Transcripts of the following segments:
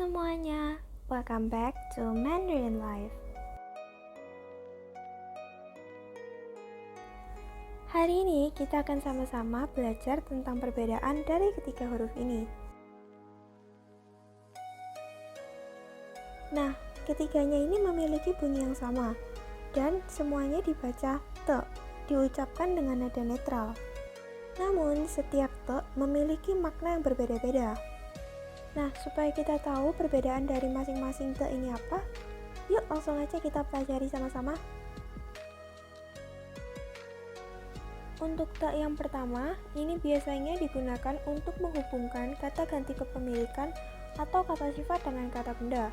semuanya, welcome back to Mandarin Life. Hari ini kita akan sama-sama belajar tentang perbedaan dari ketiga huruf ini. Nah, ketiganya ini memiliki bunyi yang sama, dan semuanya dibaca te, diucapkan dengan nada netral. Namun, setiap te memiliki makna yang berbeda-beda. Nah, supaya kita tahu perbedaan dari masing-masing te ini apa, yuk langsung aja kita pelajari sama-sama. Untuk te yang pertama, ini biasanya digunakan untuk menghubungkan kata ganti kepemilikan atau kata sifat dengan kata benda.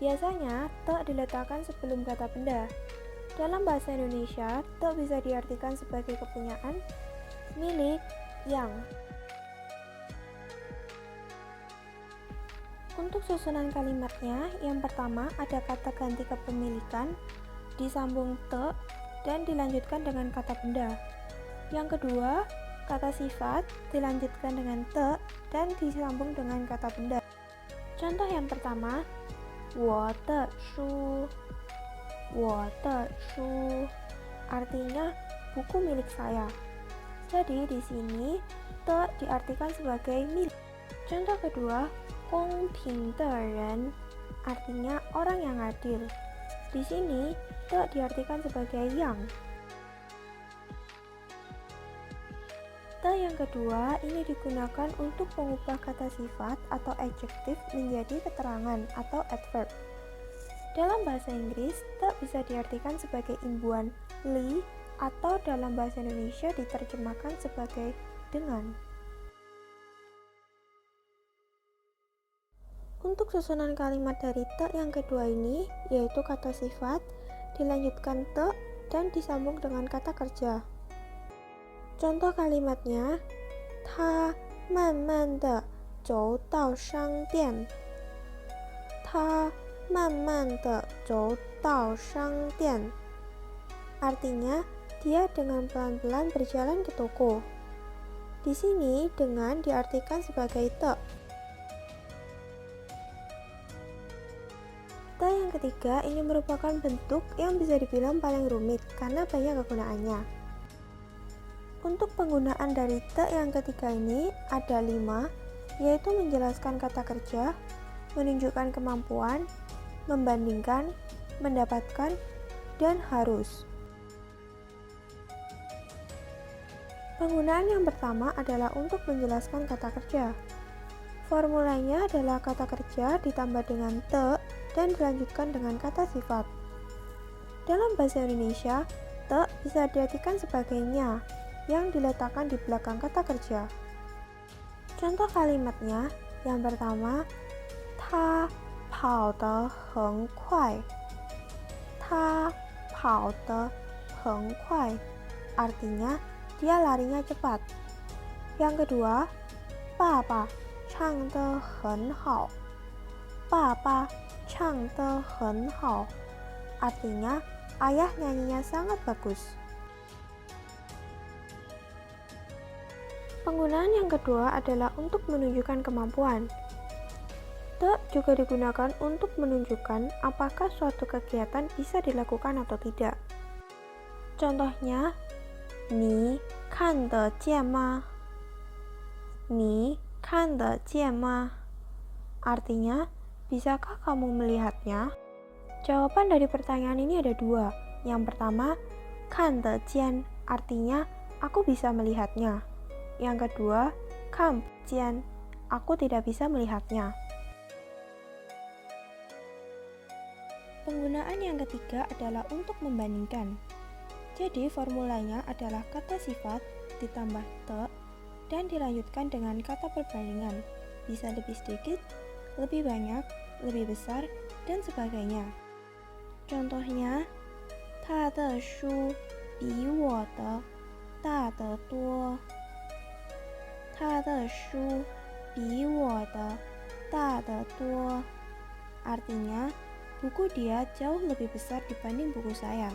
Biasanya, te diletakkan sebelum kata benda. Dalam bahasa Indonesia, te bisa diartikan sebagai kepunyaan, milik, yang. Untuk susunan kalimatnya, yang pertama ada kata ganti kepemilikan, disambung te, dan dilanjutkan dengan kata benda. Yang kedua, kata sifat, dilanjutkan dengan te, dan disambung dengan kata benda. Contoh yang pertama, 我的书, 我的书, artinya buku milik saya. Jadi di sini te diartikan sebagai milik. Contoh kedua, 公平的人, artinya orang yang adil. Di sini te diartikan sebagai yang. Te yang kedua ini digunakan untuk mengubah kata sifat atau adjektif menjadi keterangan atau adverb. Dalam bahasa Inggris, te bisa diartikan sebagai imbuhan li atau dalam bahasa Indonesia diterjemahkan sebagai dengan. Untuk susunan kalimat dari te yang kedua ini, yaitu kata sifat, dilanjutkan te, dan disambung dengan kata kerja. Contoh kalimatnya, 他慢慢地走到商店. 他慢慢地走到商店. Artinya, dia dengan pelan-pelan berjalan ke toko. Di sini, dengan diartikan sebagai te. Te yang ketiga ini merupakan bentuk yang bisa dibilang paling rumit karena banyak kegunaannya. Untuk penggunaan dari te yang ketiga ini ada 5, yaitu menjelaskan kata kerja, menunjukkan kemampuan, membandingkan, mendapatkan, dan harus. Penggunaan yang pertama adalah untuk menjelaskan kata kerja. Formulanya adalah kata kerja ditambah dengan te dan dilanjutkan dengan kata sifat. Dalam bahasa Indonesia, te bisa diartikan sebagai nya yang diletakkan di belakang kata kerja. Contoh kalimatnya, yang pertama, 他跑得很快. 他跑得很快, artinya dia larinya cepat. Yang kedua, 爸爸唱得很好. 爸爸唱得很好, artinya ayah nyanyinya sangat bagus. Penggunaan yang kedua adalah untuk menunjukkan kemampuan. Te juga digunakan untuk menunjukkan apakah suatu kegiatan bisa dilakukan atau tidak. Contohnya, 你看得见吗? 你看得见吗? Artinya, bisakah kamu melihatnya? Jawaban dari pertanyaan ini ada 2. Yang pertama, 看得见, artinya aku bisa melihatnya. Yang kedua, 看不见, aku tidak bisa melihatnya. Penggunaan yang ketiga adalah untuk membandingkan. Jadi formulanya adalah kata sifat ditambah te dan dilanjutkan dengan kata perbandingan. Bisa lebih sedikit, lebih banyak, lebih besar, dan sebagainya. Contohnya, 他的书比我的大得多. 他的书比我的大得多. Artinya, buku dia jauh lebih besar dibanding buku saya.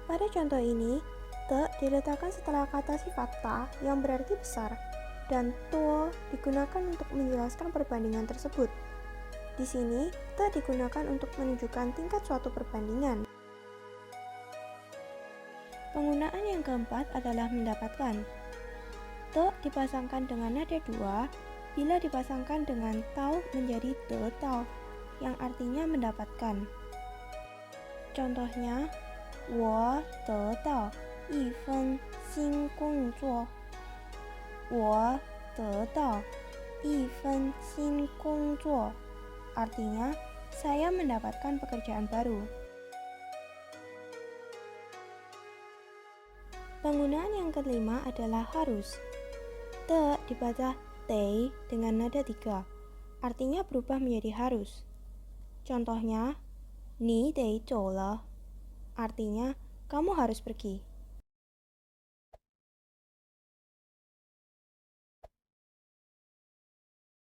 Pada contoh ini, te diletakkan setelah kata sifat ta yang berarti besar, dan tuo digunakan untuk menjelaskan perbandingan tersebut. Di sini, te digunakan untuk menunjukkan tingkat suatu perbandingan. Penggunaan yang keempat adalah mendapatkan. Te dipasangkan dengan nada dua bila dipasangkan dengan tau menjadi te tau, yang artinya mendapatkan. Contohnya, 我得到一份新工作。我得到一份新工作 artinya saya mendapatkan pekerjaan baru. Penggunaan yang kelima adalah harus. Te dibaca tei dengan nada 3, artinya berubah menjadi harus. Contohnya, 你得走了 artinya kamu harus pergi.